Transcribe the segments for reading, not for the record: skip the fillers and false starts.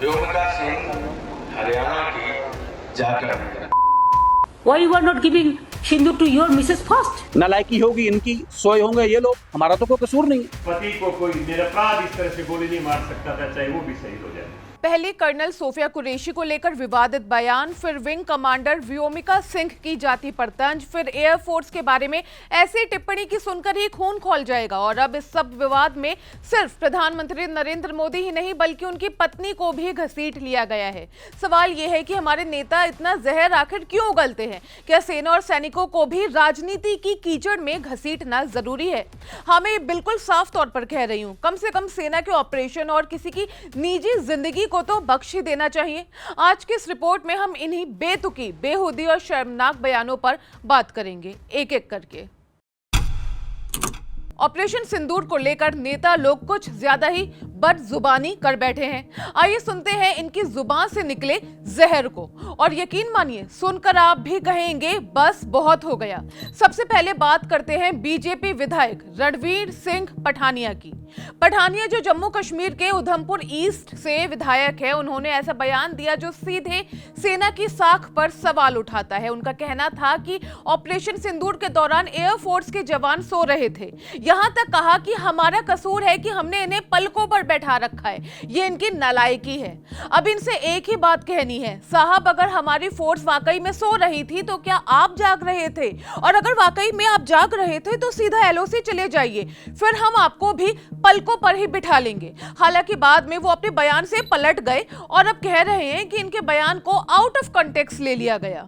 व्योमिका सिंह हरियाणा की जाकर Why you are not giving Sindoor to your Mrs. first? नालायकी होगी इनकी, सोए होंगे ये लोग, हमारा तो कोई कसूर नहीं। पति को कोई निरपराध इस तरह से गोली नहीं मार सकता था, चाहे वो भी शहीद हो जाए। पहले कर्नल सोफिया कुरैशी को लेकर विवादित बयान, फिर विंग कमांडर व्योमिका सिंह की जाति पर तंज, फिर एयरफोर्स के बारे में ऐसी टिप्पणी की सुनकर ही खून खौल जाएगा। और अब इस सब विवाद में सिर्फ प्रधानमंत्री नरेंद्र मोदी ही नहीं बल्कि उनकी पत्नी को भी घसीट लिया गया है। सवाल यह है कि हमारे नेता इतना जहर आखिर क्यों उगलते हैं? क्या सेना और सैनिकों को भी राजनीति की कीचड़ में घसीटना जरूरी है? हाँ, मैं बिल्कुल साफ तौर पर कह रही हूँ, कम से कम सेना के ऑपरेशन और किसी की निजी जिंदगी को तो बख्श ही देना चाहिए। आज की इस रिपोर्ट में हम इन्हीं बेतुकी, बेहुदी और शर्मनाक बयानों पर बात करेंगे, एक एक करके। ऑपरेशन सिंदूर को लेकर नेता लोग कुछ ज्यादा ही बदजुबानी कर बैठे हैं। आइए सुनते हैं इनकी जुबान से निकले जहर को, और यकीन मानिए सुनकर आप भी कहेंगे बस बहुत हो गया। सबसे पहले बात करते हैं बीजेपी विधायक रणवीर सिंह पठानिया की। पठानिया जो जम्मू कश्मीर के उधमपुर ईस्ट से विधायक है, उन्होंने ऐसा बयान दिया जो सीधे सेना की साख पर सवाल उठाता है। उनका कहना था कि ऑपरेशन सिंदूर के दौरान एयरफोर्स के जवान सो रहे थे, यहां तक कहा कि हमारा कसूर है कि हमने इन्हें पलकों पर बैठा रखा है, ये इनकी नालायकी है। अब इनसे एक ही बात कहनी है, साहब अगर हमारी फोर्स वाकई में सो रही थी तो क्या आप जाग रहे थे? और अगर वाकई में आप जाग रहे थे तो सीधा एलओसी चले जाइए, फिर हम आपको भी पलकों पर ही बिठा लेंगे। हालांकि बाद में वो अपने बयान से पलट गए और अब कह रहे हैं कि इनके बयान को आउट ऑफ कॉन्टेक्स्ट ले लिया गया।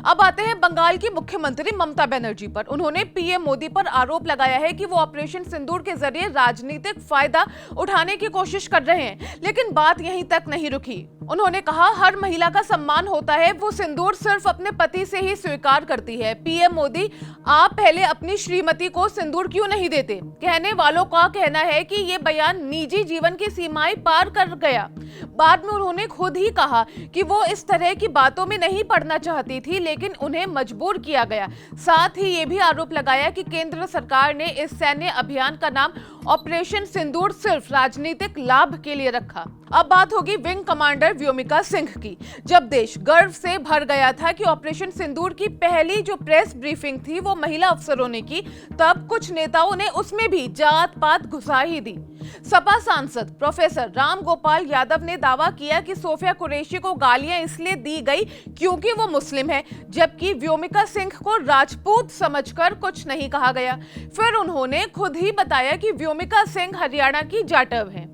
अब आते हैं बंगाल की मुख्यमंत्री ममता बनर्जी पर। उन्होंने पीएम मोदी पर आरोप लगाया है कि वो ऑपरेशन सिंदूर के जरिए राजनीतिक फायदा उठाने की कोशिश कर रहे हैं, लेकिन बात यहीं तक नहीं रुकी। उन्होंने कहा हर महिला का सम्मान होता है, वो सिंदूर सिर्फ अपने पति से ही स्वीकार करती है। पीएम मोदी, आप पहले अपनी श्रीमती को सिंदूर क्यों नहीं देते? कहने वालों का कहना है कि ये बयान निजी जीवन की सीमाएं पार कर गया। बाद में उन्होंने खुद ही कहा कि वो इस तरह की बातों में नहीं पड़ना चाहती थी, लेकिन उन्हें मजबूर किया गया। साथ ही ये भी आरोप लगाया कि केंद्र सरकार ने इस सैन्य अभियान का नाम ऑपरेशन सिंदूर सिर्फ राजनीतिक लाभ के लिए रखा। अब बात होगी विंग कमांडर व्योमिका सिंह की। जब देश गर्व से भर गया था कि ऑपरेशन सिंदूर की पहली जो प्रेस ब्रीफिंग थी वो महिला अफसरों ने की, तब कुछ नेताओं ने उसमें भी जात पात घुसा ही दी। सपा सांसद प्रोफेसर राम गोपाल यादव ने दावा किया कि सोफिया कुरैशी को गालियां इसलिए दी गई क्योंकि वो मुस्लिम है, जबकि व्योमिका सिंह को राजपूत समझकर कुछ नहीं कहा गया। फिर उन्होंने खुद ही बताया कि व्योमिका सिंह हरियाणा की जाटव हैं।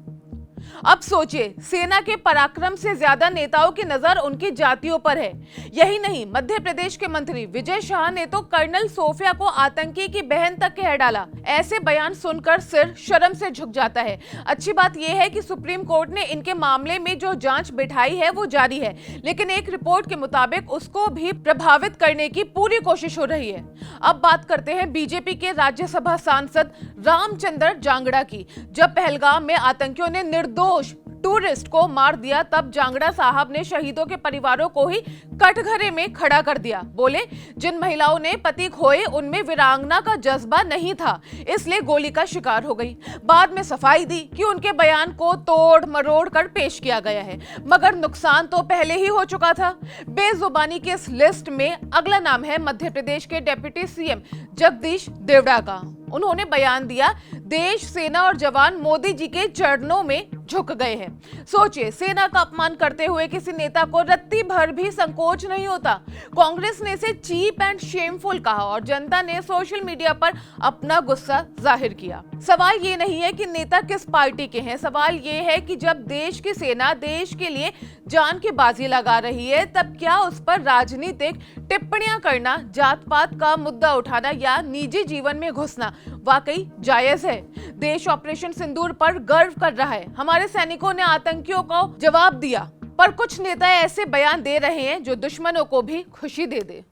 अब सोचिए, सेना के पराक्रम से ज्यादा नेताओं की नजर उनकी जातियों पर है। यही नहीं, मध्य प्रदेश के मंत्री विजय शाह ने तो कर्नल सोफिया को आतंकी की बहन तक कह डाला। ऐसे बयान सुनकर सिर शर्म से झुक जाता है। अच्छी बात यह है कि सुप्रीम कोर्ट ने इनके मामले में जो जांच बिठाई है वो जारी है, लेकिन एक रिपोर्ट के मुताबिक उसको भी प्रभावित करने की पूरी कोशिश हो रही है। अब बात करते हैं बीजेपी के राज्यसभा सांसद रामचंद्र जांगड़ा की। जब पहलगाम में आतंकियों ने निर्दोष टूरिस्ट को मार दिया, तब जांगड़ा साहब ने शहीदों के परिवारों को ही कटघरे में खड़ा कर दिया। बोले जिन महिलाओं ने पति खोए उनमें वीरांगना का जज्बा नहीं था, इसलिए गोली का शिकार हो गई। बाद में सफाई दी कि उनके बयान को तोड़ मरोड़ कर पेश किया गया है, मगर नुकसान तो पहले ही हो चुका था। बेजुबानी की इस लिस्ट में अगला नाम है मध्य प्रदेश के डिप्टी सीएम जगदीश देवड़ा का। उन्होंने बयान दिया, देश, सेना और जवान मोदी जी के चरणों में झुक गए हैं। सोचिए, सेना का अपमान करते हुए किसी नेता को रत्ती भर भी संकोच नहीं होता। कांग्रेस ने इसे चीप एंड शेमफुल कहा और जनता ने सोशल मीडिया पर अपना गुस्सा जाहिर किया। सवाल ये नहीं है कि नेता किस पार्टी के हैं, सवाल ये है कि जब देश की सेना देश के लिए जान की बाजी लगा रही है, तब क्या उस पर राजनीतिक टिप्पणियां करना, जात पात का मुद्दा उठाना या निजी जीवन में घुसना वाकई जायज है? देश ऑपरेशन सिंदूर पर गर्व कर रहा है, हमारे सैनिकों ने आतंकियों को जवाब दिया, पर कुछ नेता ऐसे बयान दे रहे हैं जो दुश्मनों को भी खुशी दे दे।